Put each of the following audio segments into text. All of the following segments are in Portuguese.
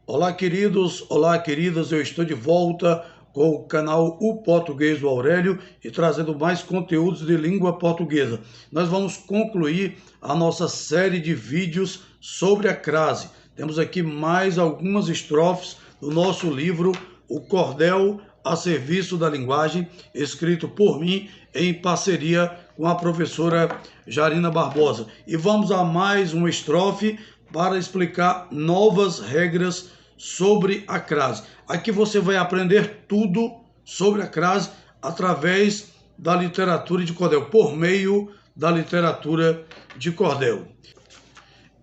Olá, queridos, olá, queridas, eu estou de volta com o canal O Português do Aurélio e trazendo mais conteúdos de língua portuguesa. Nós vamos concluir a nossa série de vídeos sobre a crase. Temos aqui mais algumas estrofes do nosso livro O Cordel a Serviço da Linguagem, escrito por mim em parceria com a professora Jarina Barbosa. E vamos a mais uma estrofe para explicar novas regras sobre a crase. Aqui você vai aprender tudo sobre a crase através da literatura de cordel, por meio da literatura de cordel.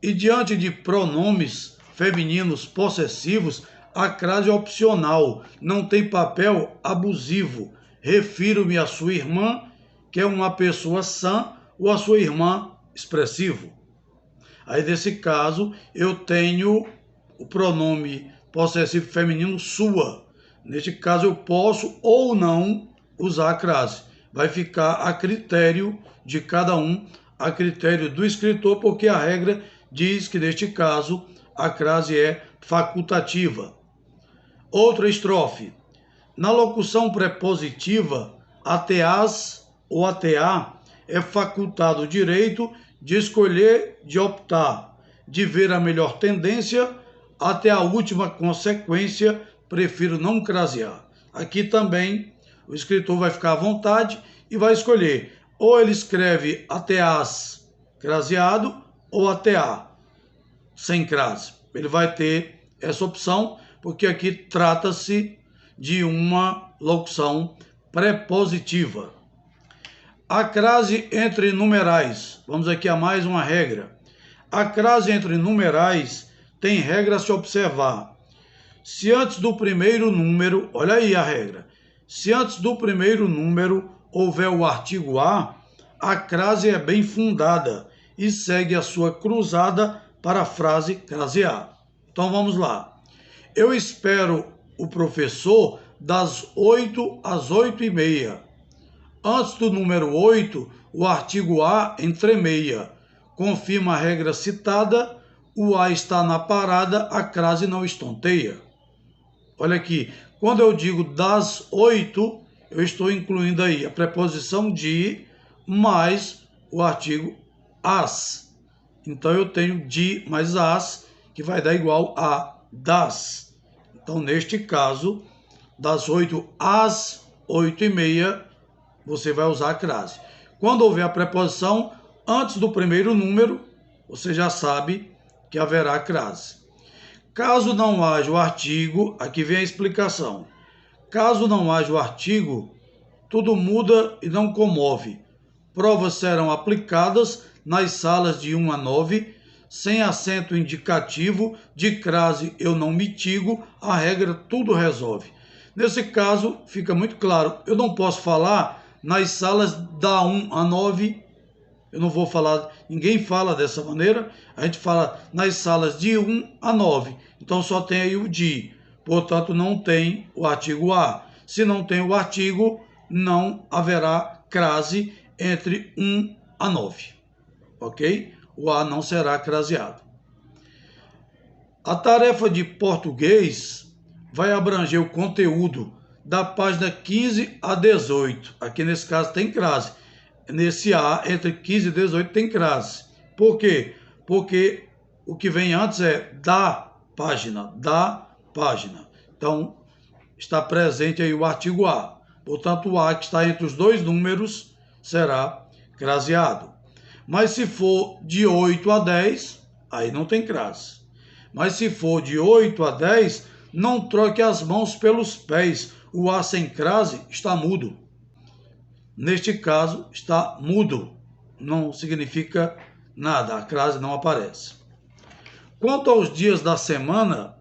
E diante de pronomes femininos possessivos, a crase é opcional, não tem papel abusivo. Refiro-me à sua irmã, que é uma pessoa sã, ou à sua irmã expressivo. Aí, nesse caso, eu tenho o pronome possessivo feminino sua. Neste caso, eu posso ou não usar a crase. Vai ficar a critério de cada um, a critério do escritor, porque a regra diz que, neste caso, a crase é facultativa. Outra estrofe. Na locução prepositiva, até as ou até a é facultado o direito de escolher, de optar, de ver a melhor tendência, até a última consequência, prefiro não crasear. Aqui também o escritor vai ficar à vontade e vai escolher. Ou ele escreve até as craseado ou até a sem crase. Ele vai ter essa opção, porque aqui trata-se de uma locução prepositiva. A crase entre numerais. Vamos aqui a mais uma regra. A crase entre numerais tem regra a se observar. Se antes do primeiro número, olha aí a regra. Se antes do primeiro número houver o artigo a crase é bem fundada e segue a sua cruzada para a frase crasear. Então vamos lá. Eu espero o professor das 8 às 8h30. Antes do número 8, o artigo a entremeia. Confirma a regra citada, o a está na parada, a crase não estonteia. Olha aqui, quando eu digo das 8, eu estou incluindo aí a preposição de mais o artigo as. Então eu tenho de mais as, que vai dar igual a das. Então, neste caso, das 8 às 8h30, você vai usar a crase. Quando houver a preposição antes do primeiro número, você já sabe que haverá crase. Caso não haja o artigo, aqui vem a explicação. Caso não haja o artigo, tudo muda e não comove. Provas serão aplicadas nas salas de 1 a 9, sem acento indicativo, de crase eu não mitigo, a regra tudo resolve. Nesse caso, fica muito claro, eu não posso falar nas salas da 1 a 9, eu não vou falar, ninguém fala dessa maneira, a gente fala nas salas de 1 a 9, então só tem aí o de, portanto não tem o artigo a. Se não tem o artigo, não haverá crase entre 1 a 9, ok? O a não será craseado. A tarefa de português vai abranger o conteúdo da página 15 a 18. Aqui nesse caso tem crase. Nesse A, entre 15 e 18 tem crase. Por quê? Porque o que vem antes é da página. Então, está presente aí o artigo A. Portanto, o A que está entre os dois números será craseado. Mas se for de 8 a 10, aí não tem crase. Mas se for de 8 a 10, não troque as mãos pelos pés. O A sem crase está mudo. Neste caso, está mudo. Não significa nada, a crase não aparece. Quanto aos dias da semana,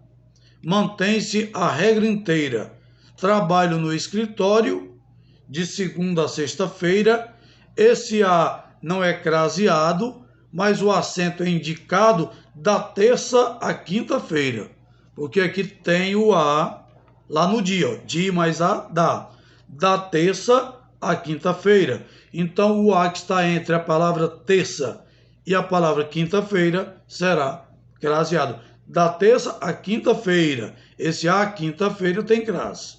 mantém-se a regra inteira. Trabalho no escritório, de segunda a sexta-feira. Esse A não é craseado, mas o acento é indicado da terça à quinta-feira. Porque aqui tem o A lá no dia, ó, de mais a da terça à quinta-feira. Então, o A que está entre a palavra terça e a palavra quinta-feira será craseado. Da terça à quinta-feira. Esse a quinta-feira tem crase.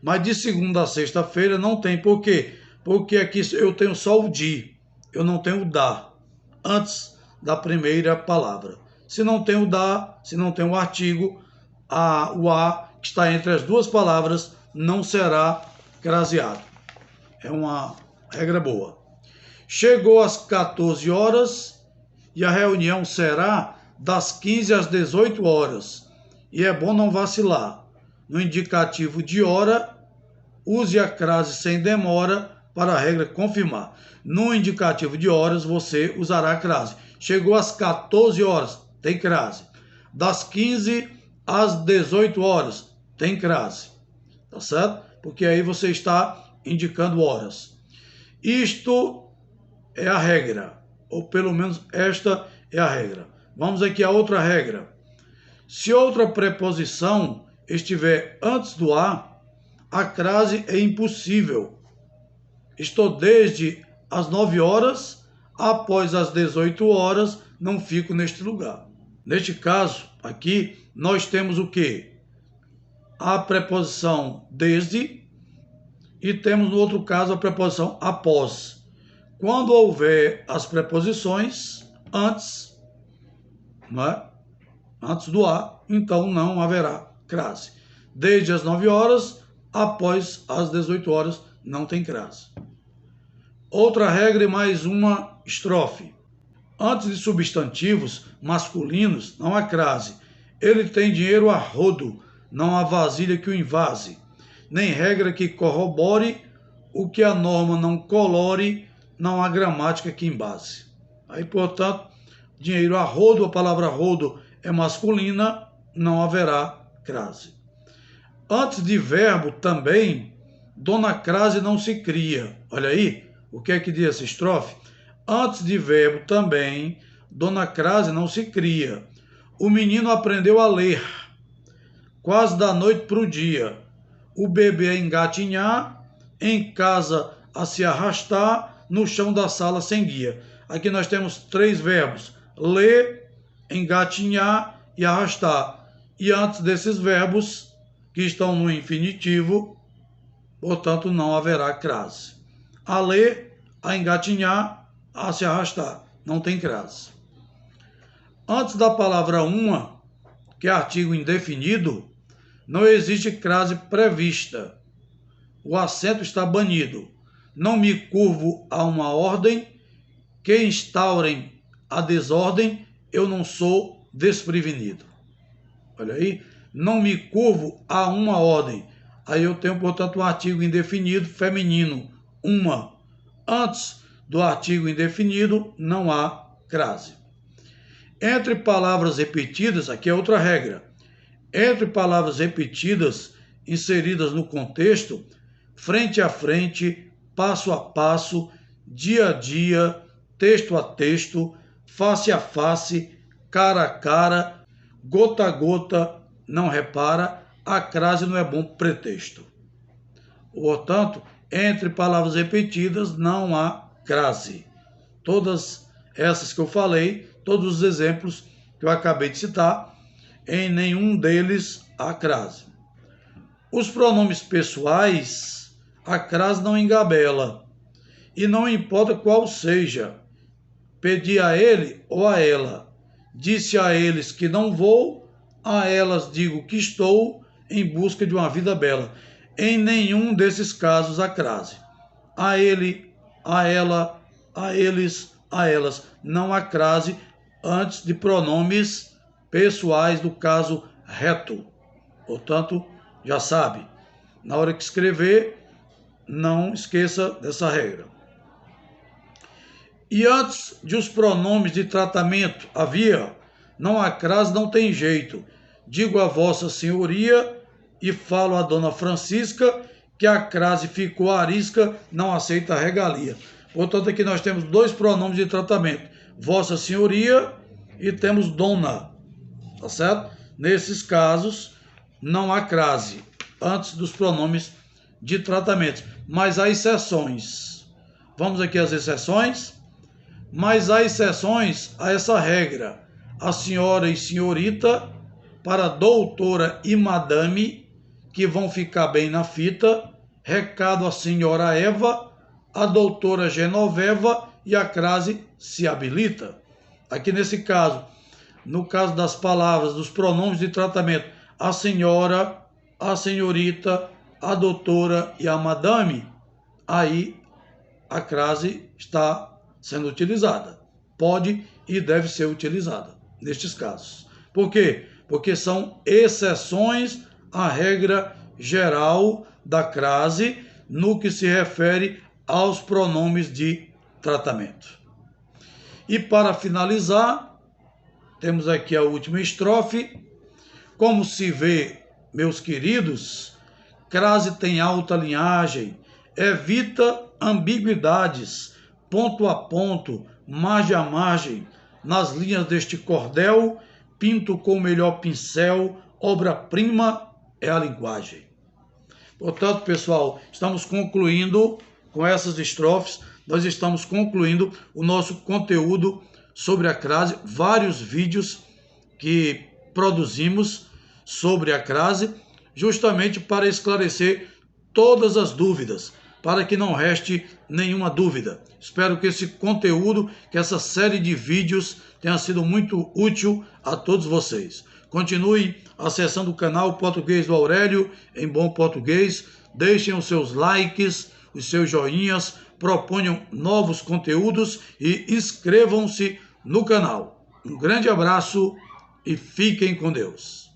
Mas de segunda a sexta-feira não tem. Por quê? Porque aqui eu tenho só o de. Eu não tenho o da. Antes da primeira palavra. Se não tem o da, se não tem o artigo, o a que está entre as duas palavras não será craseado. É uma regra boa. Chegou às 14 horas e a reunião será das 15 às 18 horas. E é bom não vacilar. No indicativo de hora, use a crase sem demora para a regra confirmar. No indicativo de horas, você usará a crase. Chegou às 14 horas, tem crase. Das 15 às 18 horas, tem crase. Tá certo? Porque aí você está indicando horas. Isto é a regra, ou pelo menos esta é a regra. Vamos aqui a outra regra. Se outra preposição estiver antes do a crase é impossível. Estou desde as 9 horas, após as 18 horas, não fico neste lugar. Neste caso, aqui, nós temos o quê? A preposição desde e temos no outro caso a preposição após. Quando houver as preposições antes, não é? Antes do a, então não haverá crase. Desde as 9 horas, após as 18 horas, não tem crase. Outra regra e mais uma estrofe. Antes de substantivos masculinos, não há crase. Ele tem dinheiro a rodo, não há vasilha que o invase. Nem regra que corrobore o que a norma não colore, não há gramática que embase. Aí, portanto, dinheiro a rodo, a palavra rodo é masculina, não haverá crase. Antes de verbo também, dona crase não se cria. Olha aí, o que é que diz essa estrofe? Antes de verbo também, dona crase não se cria. O menino aprendeu a ler, quase da noite para o dia. O bebê a engatinhar, em casa a se arrastar, no chão da sala sem guia. Aqui nós temos 3 verbos: ler, engatinhar e arrastar. E antes desses verbos, que estão no infinitivo, portanto, não haverá crase. A ler, a engatinhar, a se arrastar. Não tem crase. Antes da palavra uma, que é artigo indefinido, não existe crase prevista. O acento está banido. Não me curvo a uma ordem, que instaurem a desordem, eu não sou desprevenido. Olha aí, não me curvo a uma ordem. Aí eu tenho, portanto, um artigo indefinido feminino, uma. Antes do artigo indefinido, não há crase. Entre palavras repetidas, aqui é outra regra. Entre palavras repetidas, inseridas no contexto, frente a frente, passo a passo, dia a dia, texto a texto, face a face, cara a cara, gota a gota, não repara, a crase não é bom pretexto. Portanto, entre palavras repetidas não há crase. Todas essas que eu falei, todos os exemplos que eu acabei de citar, em nenhum deles há crase. Os pronomes pessoais, a crase não engabela. E não importa qual seja, pedi a ele ou a ela. Disse a eles que não vou, a elas digo que estou em busca de uma vida bela. Em nenhum desses casos há crase. A ele, a ela, a eles, a elas. Não há crase antes de pronomes pessoais do caso reto. Portanto, já sabe, na hora que escrever, não esqueça dessa regra. E antes de os pronomes de tratamento havia, não há crase, não tem jeito. Digo a vossa senhoria e falo a dona Francisca que a crase ficou arisca, não aceita a regalia. Portanto, aqui nós temos 2 pronomes de tratamento, vossa senhoria e temos dona, tá certo? Nesses casos, não há crase antes dos pronomes de tratamento, mas há exceções. Vamos aqui às exceções. Mas há exceções a essa regra. A senhora e senhorita para a doutora e madame, que vão ficar bem na fita. Recado à senhora Eva, a doutora Genoveva e a crase se habilita. Aqui nesse caso, no caso das palavras, dos pronomes de tratamento, a senhora, a senhorita, a doutora e a madame, aí a crase está sendo utilizada. Pode e deve ser utilizada nestes casos. Por quê? Porque são exceções à regra geral da crase no que se refere aos pronomes de tratamento. E para finalizar, temos aqui a última estrofe. Como se vê, meus queridos, crase tem alta linhagem, evita ambiguidades, ponto a ponto, margem a margem, nas linhas deste cordel, pinto com o melhor pincel, obra-prima é a linguagem. Portanto, pessoal, estamos concluindo com essas estrofes, nós estamos concluindo o nosso conteúdo sobre a crase, vários vídeos que produzimos sobre a crase, justamente para esclarecer todas as dúvidas, para que não reste nenhuma dúvida. Espero que esse conteúdo, que essa série de vídeos tenha sido muito útil a todos vocês. Continue acessando o canal Português do Aurélio, em bom português. Deixem os seus likes, os seus joinhas, proponham novos conteúdos e inscrevam-se no canal. Um grande abraço e fiquem com Deus.